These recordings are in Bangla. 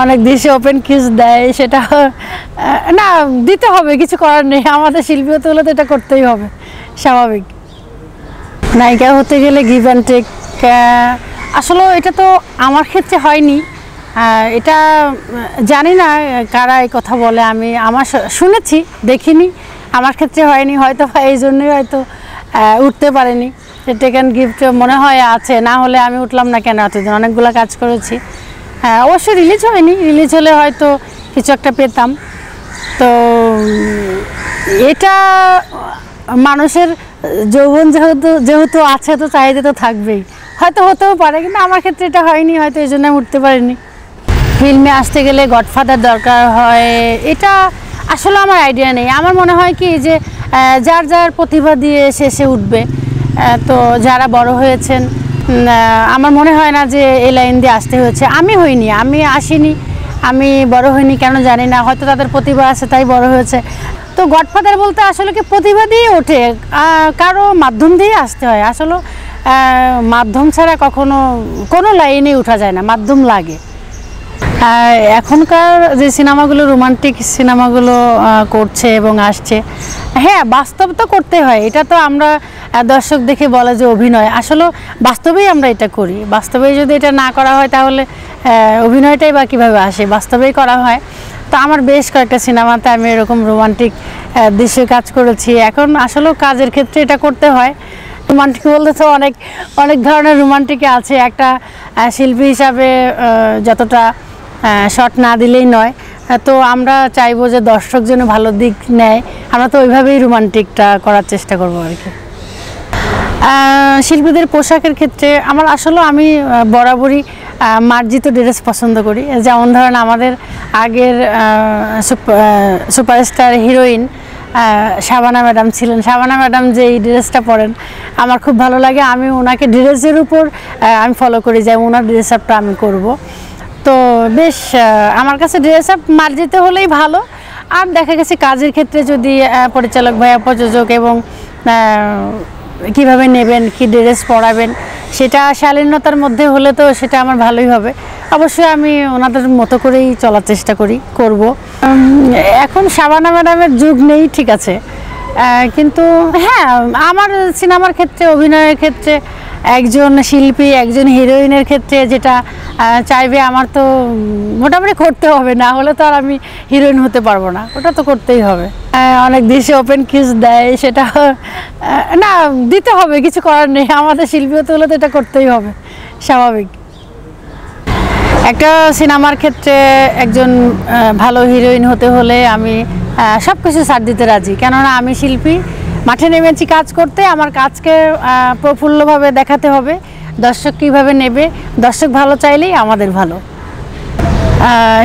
অনেক দেশে ওপেন কিস দেয়, সেটা না দিতে হবে, কিছু করার নেই। আমাদের শিল্পী হতে হলে তো এটা করতেই হবে, স্বাভাবিক। নায়িকা হতে গেলে গিভ অ্যান্ড টেক, আসলে এটা তো আমার ক্ষেত্রে হয়নি। এটা জানি না কারা এই কথা বলে, আমি শুনেছি, দেখিনি। আমার ক্ষেত্রে হয়নি, হয়তো এই জন্যই হয়তো উঠতে পারেনি। টেক অ্যান্ড গিফট মনে হয় আছে, না হলে আমি উঠলাম না কেন? এতদিন অনেকগুলো কাজ করেছি। অবশ্যই রিলিজ হয়নি, রিলিজ হলে হয়তো কিছু একটা পেতাম। তো এটা মানুষের যৌবন যেহেতু আছে, তো চাহিদা তো থাকবেই, হয়তো হতেও পারে, কিন্তু আমার ক্ষেত্রে এটা হয়নি, হয়তো এই জন্য আমি উঠতে পারিনি। ফিল্মে আসতে গেলে গডফাদার দরকার হয়, এটা আসলে আমার আইডিয়া নেই। আমার মনে হয় কি যে যার যার প্রতিভা দিয়ে সে উঠবে। তো যারা বড় হয়েছেন, আমার মনে হয় না যে এই লাইন দিয়ে আসতে হয়েছে। আমি হইনি, আমি আসিনি, আমি বড় হইনি কেন জানি না, হয়তো তাদের প্রতিভা আছে তাই বড় হয়েছে। তো গডফাদার বলতে আসলে কি প্রতিভা দিয়ে ওঠে, কারো মাধ্যম দিয়ে আসতে হয়। আসলে মাধ্যম ছাড়া কখনো কোনো লাইনে উঠা যায় না, মাধ্যম লাগে। এখনকার যে সিনেমাগুলো, রোমান্টিক সিনেমাগুলো করছে এবং আসছে, হ্যাঁ বাস্তব তো করতে হয়। এটা তো আমরা দর্শক দেখে বলে যে অভিনয়, আসলে বাস্তবেই আমরা এটা করি। বাস্তবেই যদি এটা না করা হয় তাহলে অভিনয়টাই বা কীভাবে আসে? বাস্তবেই করা হয়। তো আমার বেশ কয়েকটা সিনেমাতে আমি এরকম রোমান্টিক দৃশ্যে কাজ করেছি। এখন আসলেও কাজের ক্ষেত্রে এটা করতে হয়। রোমান্টিক বলতে তো অনেক অনেক ধরনের রোমান্টিক আছে। একটা শিল্পী হিসাবে যতটা শট না দিলেই নয়। তো আমরা চাইবো যে দর্শক যেন ভালো দিক নেয়, আমরা তো ওইভাবেই রোমান্টিকটা করার চেষ্টা করবো আর কি। শিল্পীদের পোশাকের ক্ষেত্রে আমি বরাবরই মার্জিত ড্রেস পছন্দ করি। যেমন ধরেন আমাদের আগের সুপারস্টার হিরোইন শাবানা ম্যাডাম ছিলেন। শাবানা ম্যাডাম যে এই ড্রেসটা পরেন আমার খুব ভালো লাগে। আমি ওনাকে ড্রেসের উপর আমি ফলো করি, যে ওনার ড্রেস আপটা আমি করব। তো বেশ আমার কাছে ড্রেস আপ মার্জিত হলেই ভালো। আর দেখা গেছে কাজের ক্ষেত্রে যদি পরিচালক ভাইয়া, প্রযোজক এবং কিভাবে নেবেন, কি ড্রেস পরাবেন, সেটা শালীনতার মধ্যে হলে তো সেটা আমার ভালোই হবে। অবশ্যই আমি ওনাদের মতো করেই চলার চেষ্টা করব। এখন শাবানা ম্যাডামের যুগ নেই, ঠিক আছে, কিন্তু হ্যাঁ আমার সিনেমার ক্ষেত্রে, অভিনয়ের ক্ষেত্রে একজন শিল্পী, একজন হিরোইনের ক্ষেত্রে যেটা চাইবে আমার তো মোটামুটি করতে হবে, না হলে তো আর আমি হিরোইন হতে পারবো না, ওটা তো করতেই হবে। অনেক দেশে ওপেন কিস দেয়, সেটা না দিতে হবে, কিছু করার নেই। আমাদের শিল্পী হতে হলে তো এটা করতেই হবে, স্বাভাবিক। একটা সিনেমার ক্ষেত্রে একজন ভালো হিরোইন হতে হলে আমি সব কিছু ছাড় দিতে রাজি, কেননা আমি শিল্পী, মাঠে নেমেছি কাজ করতে। আমার কাজকে প্রফুল্লভাবে দেখাতে হবে। দর্শক কীভাবে নেবে, দর্শক ভালো চাইলেই আমাদের ভালো।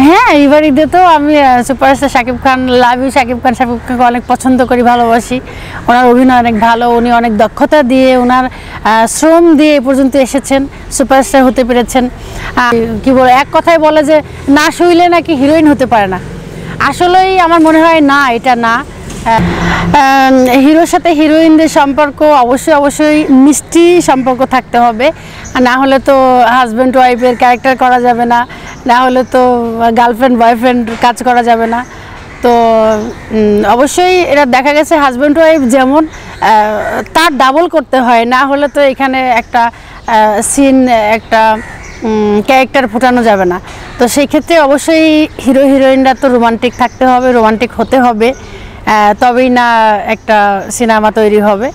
হ্যাঁ, এইবার ঈদে তো আমি superstar Shakib Khan, love you Shakib খানকে অনেক পছন্দ করি, ভালোবাসি। ওনার অভিনয় অনেক ভালো, উনি অনেক দক্ষতা দিয়ে, ওনার শ্রম দিয়ে এ পর্যন্ত এসেছেন, সুপারস্টার হতে পেরেছেন। কি বলে, এক কথায় বলে যে না শুইলে নাকি হিরোইন হতে পারে না। আসলেই আমার মনে হয় না, এটা না। হিরোর সাথে হিরোইনদের সম্পর্ক অবশ্যই মিষ্টি সম্পর্ক থাকতে হবে, না হলে তো হাজব্যান্ড ওয়াইফের ক্যারেক্টার করা যাবে না, না হলে তো গার্লফ্রেন্ড বয়ফ্রেন্ড কাজ করা যাবে না। তো অবশ্যই এটা দেখা গেছে হাজব্যান্ড ওয়াইফ যেমন তার ডাবল করতে হয়, না হলে তো এখানে একটা সিন, একটা ক্যারেক্টার ফুটানো যাবে না। তো সেই ক্ষেত্রে অবশ্যই হিরো হিরোইনরা তো রোমান্টিক থাকতে হবে, রোমান্টিক হতে হবে, তবেই না একটা সিনেমা তৈরি হবে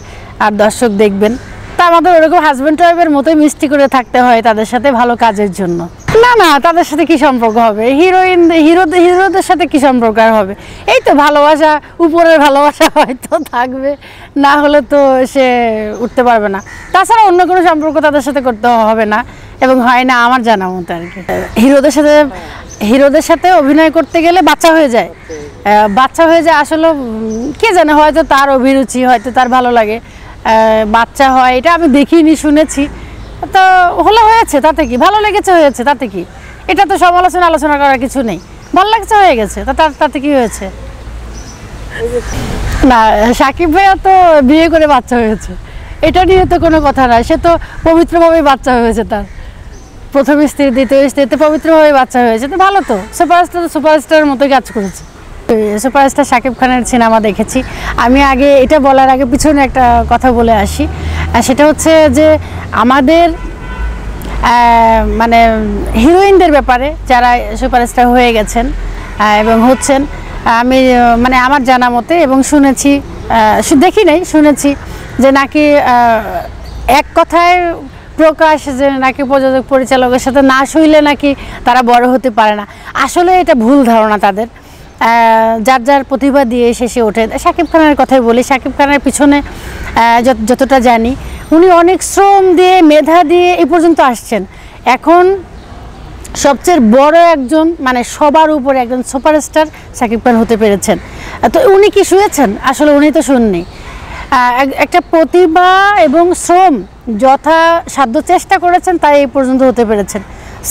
আর দর্শক দেখবেন। তা আমাদের ওরকম হাজব্যান্ড ওয়াইফের মতোই মিষ্টি করে থাকতে হয় তাদের সাথে, ভালো কাজের জন্য। না তাদের সাথে কি সম্পর্ক হবে, হিরোদের সাথে কি সম্পর্ক আর হবে? এই তো ভালোবাসা, উপরের ভালোবাসা হয়তো থাকবে, না হলে তো সে উঠতে পারবে না। তাছাড়া অন্য কোনো সম্পর্ক তাদের সাথে করতে হবে না, এবং হয় না আমার জানা মতো আর কি। হিরোদের সাথে অভিনয় করতে গেলে বাচ্চা হয়ে যায় আসলে কে জানে, হয়তো তার অভিরুচি, হয়তো তার ভালো লাগে, বাচ্চা হয়, এটা আমি দেখিনি, শুনেছি। তো হয়েছে, তাতে কি, ভালো লেগেছে হয়েছে, তাতে কি, এটা তো আলোচনা করার কিছু নেই। ভালো লাগছে হয়ে গেছে, তাতে কি হয়েছে? না, সাকিব ভাইয়া তো বিয়ে করে বাচ্চা হয়েছে, এটা নিয়ে তো কোনো কথা নাই, সে তো পবিত্রভাবে বাচ্চা হয়েছে তার। প্রথম স্ত্রী দ্বিতীয় স্ত্রীতে পবিত্রভাবে বাচ্চা হয়েছে, তো ভালো, তো সুপারস্টারের মতো কাজ করেছে। সুপারস্টার শাকিব খানের সিনেমা দেখেছি। আমি আগে এটা বলার আগে পিছনে একটা কথা বলে আসি, সেটা হচ্ছে যে আমাদের মানে হিরোইনদের ব্যাপারে যারা সুপারস্টার হয়ে গেছেন এবং হচ্ছেন, আমি মানে আমার জানা মতে এবং শুনেছি, দেখি নাই, শুনেছি যে নাকি এক কথায় প্রকাশ যে নাকি প্রযোজক পরিচালকের সাথে না শুইলে নাকি তারা বড় হতে পারে না। আসলে এটা ভুল ধারণা তাদের, যার যার প্রতিভা দিয়ে শেষে ওঠে। শাকিব খানের কথাই বলি, শাকিব খানের পিছনে যতটা জানি উনি অনেক শ্রম দিয়ে মেধা দিয়ে এই পর্যন্ত আসছেন। এখন সবচেয়ে বড় একজন মানে সবার উপরে একজন সুপারস্টার শাকিব খান হতে পেরেছেন। তো উনি কি শুয়েছেন? আসলে উনি তো শুননি। একটা প্রতিভা এবং শ্রম যথাসাধ্য চেষ্টা করেছেন, তাই এই পর্যন্ত হতে পেরেছেন।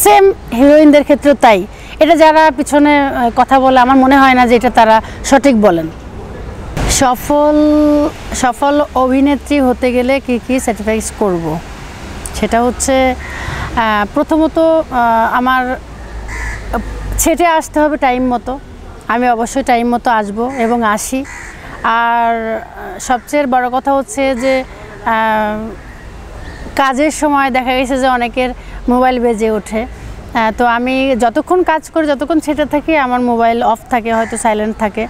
সেম হিরোইনদের ক্ষেত্রে তাই। এটা যারা পিছনে কথা বলে আমার মনে হয় না যে এটা তারা সঠিক বলেন। সফল অভিনেত্রী হতে গেলে কি কি স্যাক্রিফাইস করব, সেটা হচ্ছে প্রথমত আমার ছেটে আসতে হবে টাইম মতো। আমি অবশ্যই টাইম মতো আসবো এবং আসি। আর সবচেয়ে বড় কথা হচ্ছে যে কাজের সময় দেখা গেছে যে অনেকের মোবাইল বেজে ওঠে, তো আমি যতক্ষণ কাজ করি, যতক্ষণ ছেটে থাকি, আমার মোবাইল অফ থাকে, হয়তো সাইলেন্ট থাকে।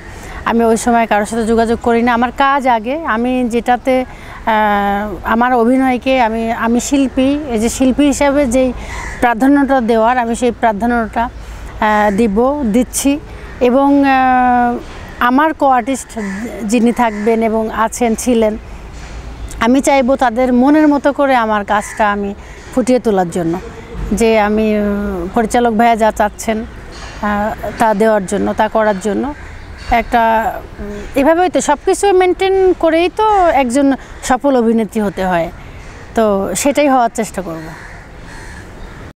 আমি ওই সময় কারোর সাথে যোগাযোগ করি না। আমার কাজ আগে, আমি যেটাতে আমার অভিনয়কে আমি শিল্পী, এই যে শিল্পী হিসাবে যেই প্রাধান্যটা দেওয়ার, আমি সেই প্রাধান্যটা দিচ্ছি। এবং আমার কো-আর্টিস্ট যিনি থাকবেন এবং ছিলেন, আমি চাইবো তাদের মনের মতো করে আমার কাজটা আমি ফুটিয়ে তোলার জন্য, যে আমি পরিচালক ভাইয়া যা চাচ্ছেন তা দেওয়ার জন্য, তা করার জন্য। একটা এভাবেই তো সব কিছু মেনটেন করেই তো একজন সফল অভিনেত্রী হতে হয়, তো সেটাই হওয়ার চেষ্টা করব।